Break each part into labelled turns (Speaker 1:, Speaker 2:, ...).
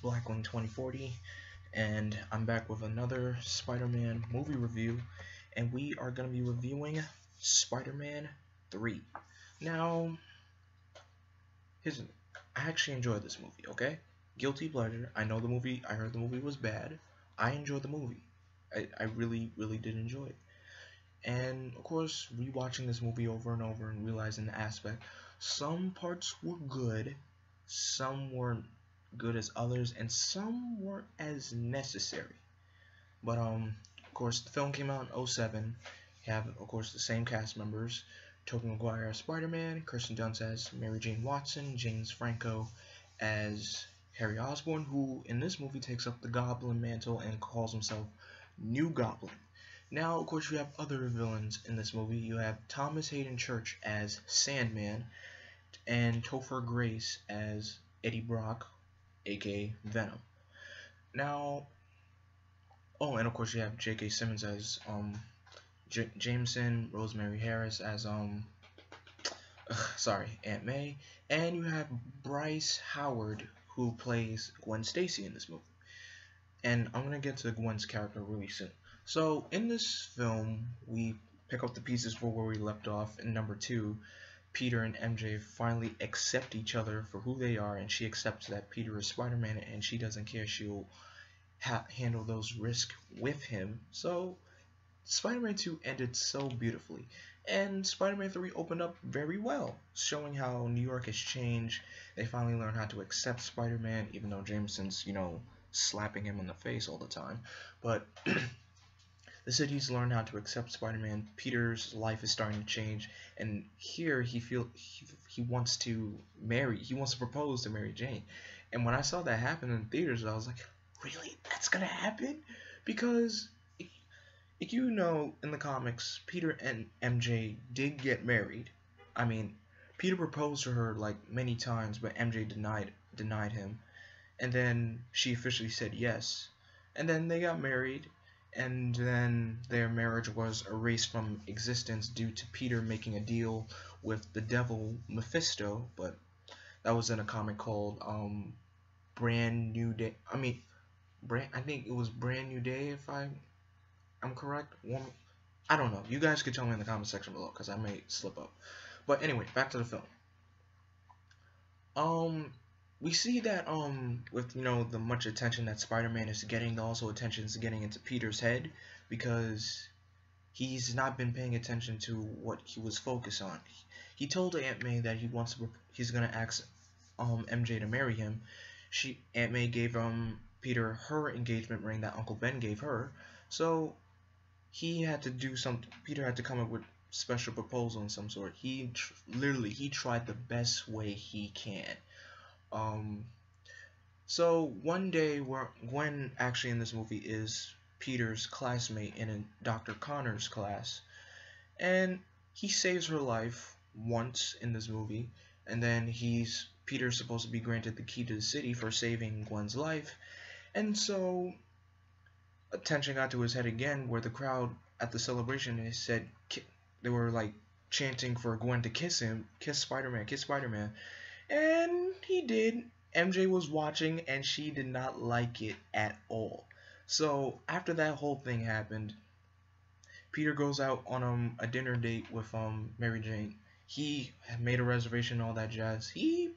Speaker 1: Blackwing 2040, and I'm back with another Spider-Man movie review, and we are going to be reviewing Spider-Man 3. Now, here's, I actually enjoyed this movie, okay? Guilty pleasure. I heard the movie was bad. I enjoyed the movie. I really, really did enjoy it. And, of course, rewatching this movie over and over and realizing the aspect, some parts were good, some weren't good as others, and some weren't as necessary. But of course, the film came out in '07. You have, of course, the same cast members: Tobey Maguire as Spider-Man, Kirsten Dunst as Mary Jane Watson, James Franco as Harry Osborn, who in this movie takes up the Goblin mantle and calls himself New Goblin. Now, of course, you have other villains in this movie. You have Thomas Hayden Church as Sandman, and Topher Grace as Eddie Brock, aka Venom. Now, oh, and of course you have J.K. Simmons as Jameson, Rosemary Harris as Aunt May, and you have Bryce Howard, who plays Gwen Stacy in this movie. And I'm gonna get to Gwen's character really soon. So in this film, we pick up the pieces for where we left off in number 2. Peter and MJ finally accept each other for who they are, and she accepts that Peter is Spider-Man, and she doesn't care. She'll handle those risks with him. So Spider-Man 2 ended so beautifully, and Spider-Man 3 opened up very well, showing how New York has changed. They finally learned how to accept Spider-Man, even though Jameson's, slapping him in the face all the time. But the city's learned how to accept Spider-Man. Peter's life is starting to change, and here he wants to marry. He wants to propose to Mary Jane. And when I saw that happen in theaters, I was like, really? That's gonna happen? Because if you know, in the comics, Peter and MJ did get married. I mean, Peter proposed to her like many times, but MJ denied him. And then she officially said yes. And then they got married, and then their marriage was erased from existence due to Peter making a deal with the devil Mephisto. But that was in a comic called Brand New Day. I think it was Brand New Day, if I'm correct. I don't know. You guys could tell me in the comment section below, because I may slip up. But anyway, back to the film. We see that with the much attention that Spider-Man is getting, also attention is getting into Peter's head, because he's not been paying attention to what he was focused on. He told Aunt May that he's gonna ask MJ to marry him. Aunt May gave Peter her engagement ring that Uncle Ben gave her. So he had to do something. Peter had to come up with special proposal in some sort. He tried the best way he can. So one day, where Gwen actually in this movie is Peter's classmate in Dr. Connor's class, and he saves her life once in this movie, and then Peter's supposed to be granted the key to the city for saving Gwen's life, and so attention got to his head again, where the crowd at the celebration they were like chanting for Gwen to kiss Spider-Man, and he did. MJ was watching, and she did not like it at all. So after that whole thing happened, Peter goes out on a dinner date with Mary Jane. He had made a reservation, all that jazz. He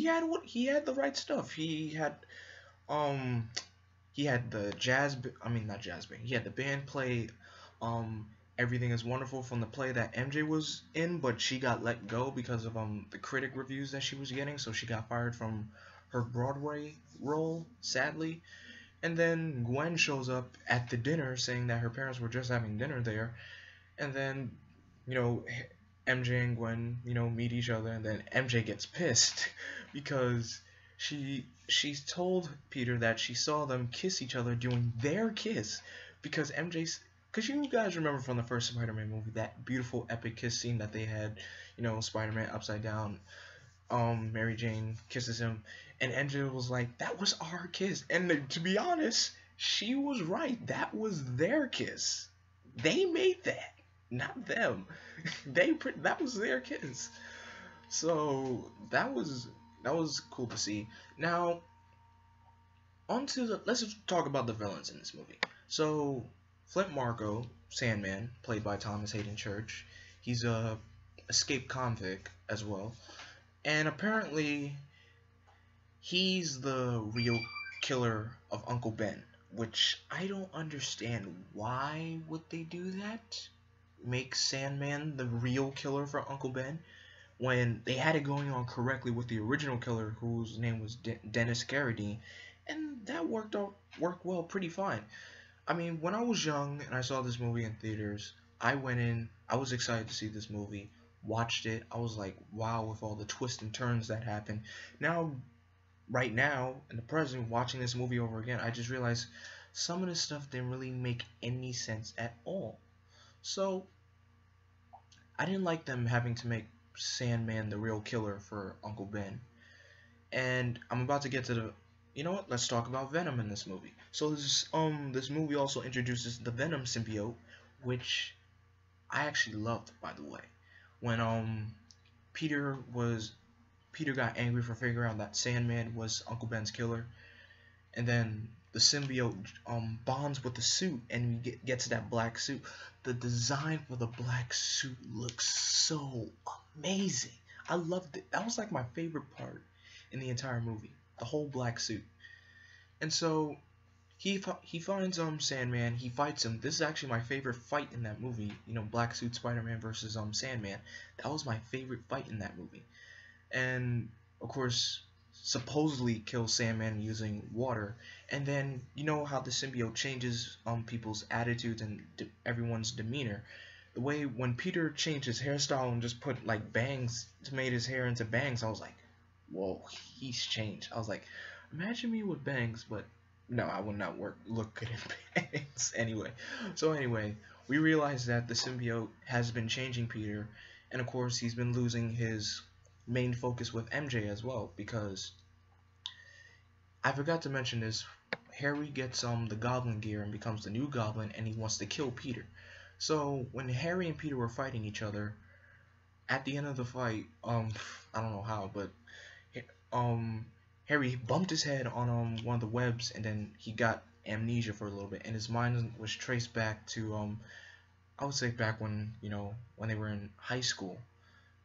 Speaker 1: had the right stuff. He had the not jazz band. He had the band play Everything is Wonderful from the play that MJ was in, but she got let go because of the critic reviews that she was getting, so she got fired from her Broadway role, sadly. And then Gwen shows up at the dinner saying that her parents were just having dinner there, and then MJ and Gwen meet each other, and then MJ gets pissed because she's told Peter that she saw them kiss each other during their kiss, because you guys remember from the first Spider-Man movie that beautiful epic kiss scene that they had, Spider-Man upside down, Mary Jane kisses him, and MJ was like, that was our kiss. And to be honest, she was right. That was their kiss. They made that, not them. That was their kiss. So that was cool to see. Now, Let's talk about the villains in this movie. So Flint Marko, Sandman, played by Thomas Hayden Church, he's a escaped convict as well, and apparently he's the real killer of Uncle Ben, which I don't understand. Why would they do that? Make Sandman the real killer for Uncle Ben when they had it going on correctly with the original killer, whose name was Dennis Carradine, and that worked well, pretty fine. I mean, when I was young and I saw this movie in theaters, I went in, I was excited to see this movie, watched it, I was like, wow, with all the twists and turns that happened. Now, right now, in the present, watching this movie over again, I just realized some of this stuff didn't really make any sense at all. So, I didn't like them having to make Sandman the real killer for Uncle Ben. And I'm about to get to the, you know what? Let's talk about Venom in this movie. So this movie also introduces the Venom symbiote, which I actually loved, by the way. When Peter was Peter got angry for figuring out that Sandman was Uncle Ben's killer, and then the symbiote bonds with the suit, and we get to that black suit. The design for the black suit looks so amazing. I loved it. That was like my favorite part in the entire movie, the whole black suit. And so he finds Sandman. He fights him. This is actually my favorite fight in that movie. You know, Black Suit Spider-Man versus Sandman. That was my favorite fight in that movie. And of course, supposedly kills Sandman using water. And then you know how the symbiote changes people's attitudes and everyone's demeanor. The way when Peter changed his hairstyle and just put like bangs to made his hair into bangs, I was like, whoa, he's changed. I was like, imagine me with bangs, but no, I would not look good in bangs anyway. So anyway, we realize that the symbiote has been changing Peter, and of course he's been losing his main focus with MJ as well, because I forgot to mention this. Harry gets the Goblin gear and becomes the new Goblin, and he wants to kill Peter. So when Harry and Peter were fighting each other, at the end of the fight, I don't know how, but um, Harry bumped his head on one of the webs, and then he got amnesia for a little bit, and his mind was traced back to I would say back when when they were in high school,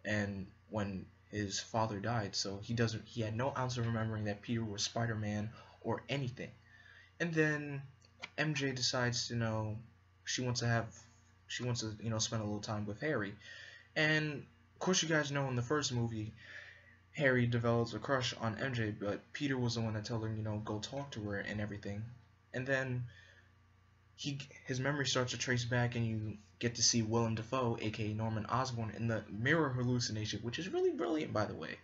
Speaker 1: and when his father died. So he had no ounce of remembering that Peter was Spider-Man or anything. And then MJ decides to she wants to spend a little time with Harry. And of course you guys know in the first movie Harry develops a crush on MJ, but Peter was the one that told her, go talk to her and everything. And then his memory starts to trace back, and you get to see Willem Dafoe, aka Norman Osborn, in the mirror hallucination, which is really brilliant, by the way.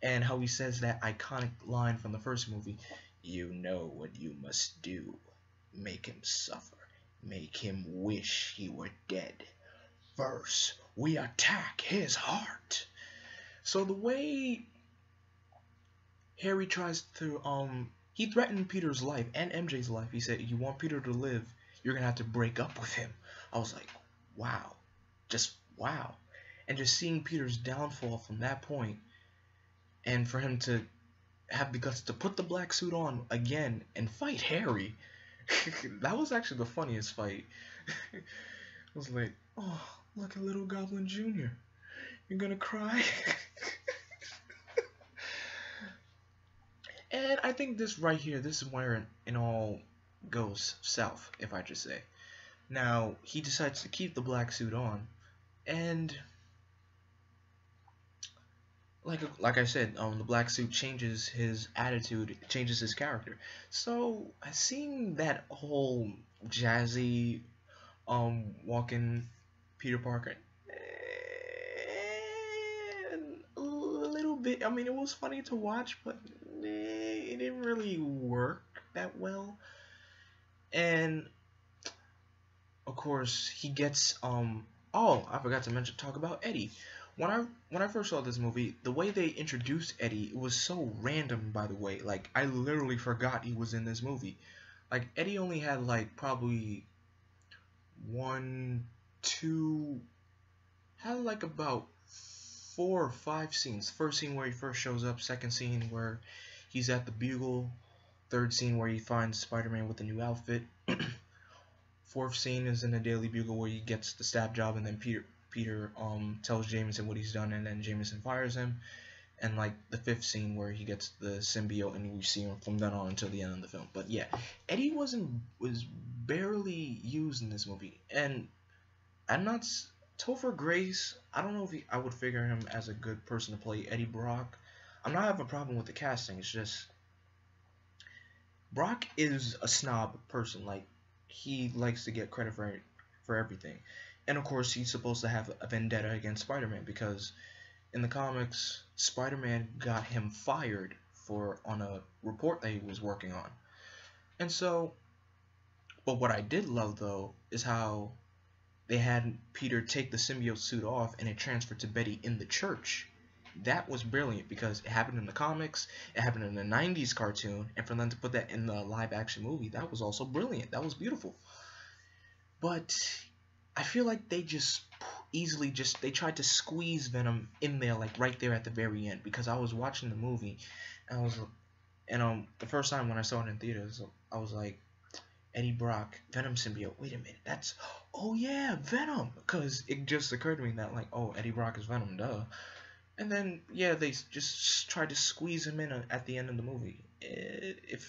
Speaker 1: And how he says that iconic line from the first movie, "You know what you must do. Make him suffer. Make him wish he were dead. First, we attack his heart." So the way Harry tries to he threatened Peter's life and MJ's life. He said, "You want Peter to live, you're gonna have to break up with him." I was like, wow, just wow. And just seeing Peter's downfall from that point, and for him to have the guts to put the black suit on again and fight Harry, that was actually the funniest fight. I was like, oh, look at little Goblin Jr. You're gonna cry? And I think this right here, this is where it all goes south, if I just say. Now, he decides to keep the black suit on, and like I said, the black suit changes his attitude, changes his character. So, seeing that whole jazzy, walking Peter Parker, a little bit. I mean, it was funny to watch, but it didn't really work that well. And of course, he gets oh, I forgot to talk about Eddie. When I first saw this movie, the way they introduced Eddie, it was so random, by the way. Like, I literally forgot he was in this movie. Like, Eddie only had like probably one, two, had like about 4 or 5 scenes. First scene where he first shows up, second scene where he's at the Bugle, Third scene where he finds Spider-Man with a new outfit. Fourth scene is in the Daily Bugle where he gets the stab job, and then Peter tells Jameson what he's done, and then Jameson fires him. And like the fifth scene where he gets the symbiote, and we see him from then on until the end of the film. But yeah, Eddie was barely used in this movie, and I'm not Topher Grace. I don't know if I would figure him as a good person to play Eddie Brock. I'm not having a problem with the casting. It's just Brock is a snob person. Like, he likes to get credit for everything, and of course he's supposed to have a vendetta against Spider-Man because in the comics Spider-Man got him fired on a report that he was working on. And so, but what I did love though is how they had Peter take the symbiote suit off and it transferred to Betty in the church. That was brilliant because it happened in the comics, it happened in the 90s cartoon, and for them to put that in the live action movie, that was also brilliant. That was beautiful. But I feel like they just they tried to squeeze Venom in there, like right there at the very end, because I was watching the movie and the first time when I saw it in theaters, I was like, Eddie Brock, Venom symbiote. Wait a minute, oh yeah, Venom. Because it just occurred to me that, like, oh, Eddie Brock is Venom, duh. And then, yeah, they just tried to squeeze him in at the end of the movie. It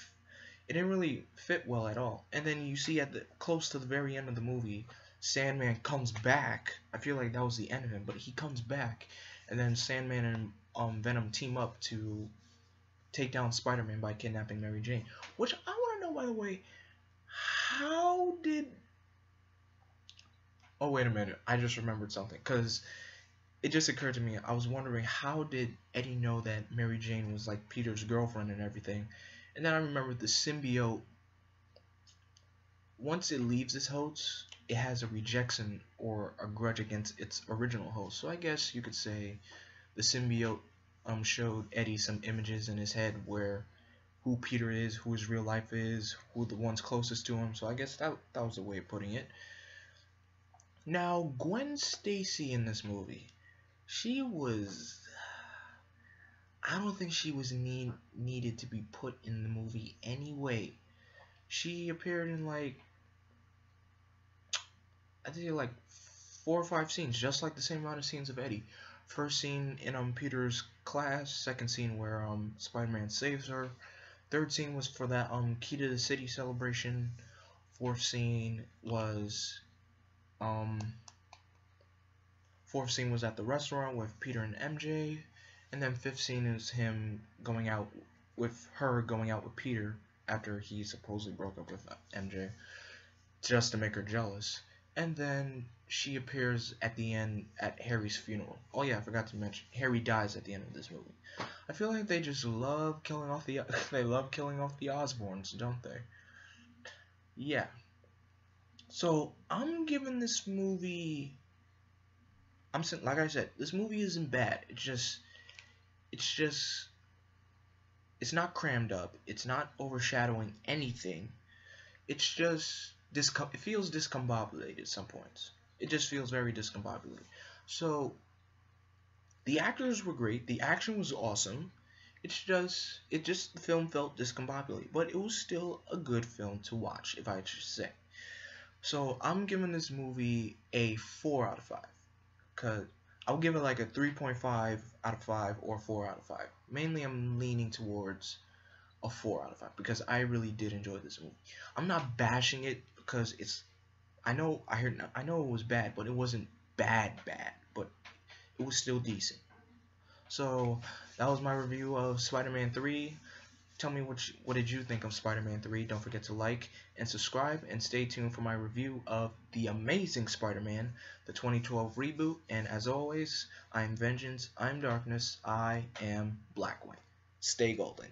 Speaker 1: didn't really fit well at all. And then you see close to the very end of the movie, Sandman comes back. I feel like that was the end of him, but he comes back, and then Sandman and Venom team up to take down Spider-Man by kidnapping Mary Jane. Which I want to know, by the way, how did... Oh, wait a minute. I just remembered something. Because it just occurred to me. I was wondering, how did Eddie know that Mary Jane was like Peter's girlfriend and everything? And then I remembered the symbiote, once it leaves its host, it has a rejection or a grudge against its original host. So I guess you could say the symbiote showed Eddie some images in his head where who Peter is, who his real life is, who the ones closest to him. So I guess that was a way of putting it. Now, Gwen Stacy in this movie, she was... I don't think she was needed to be put in the movie anyway. She appeared in like, I think like 4 or 5 scenes, just like the same amount of scenes of Eddie. First scene in Peter's class, second scene where Spider-Man saves her, third scene was for that Key to the City celebration, fourth scene was at the restaurant with Peter and MJ, and then fifth scene is him going out with Peter after he supposedly broke up with MJ just to make her jealous. And then she appears at the end at Harry's funeral. Oh yeah, I forgot to mention, Harry dies at the end of this movie. I feel like they just love killing off the Osborns, don't they? Yeah. So I'm giving this movie, like I said, this movie isn't bad. It's not crammed up. It's not overshadowing anything. It's just it feels discombobulated at some points. It just feels very discombobulated. So the actors were great. The action was awesome. The film felt discombobulated, but it was still a good film to watch, if I should say. So I'm giving this movie a 4 out of 5. Cause I'll give it like a 3.5 out of 5 or 4 out of 5. Mainly I'm leaning towards a 4 out of 5 because I really did enjoy this movie. I'm not bashing it because I know it was bad, but it wasn't bad, but it was still decent. So that was my review of Spider-Man 3. Tell me what did you think of Spider-Man 3. Don't forget to like and subscribe, and stay tuned for my review of The Amazing Spider-Man, the 2012 reboot. And as always, I am Vengeance, I am Darkness, I am Blackwing. Stay golden.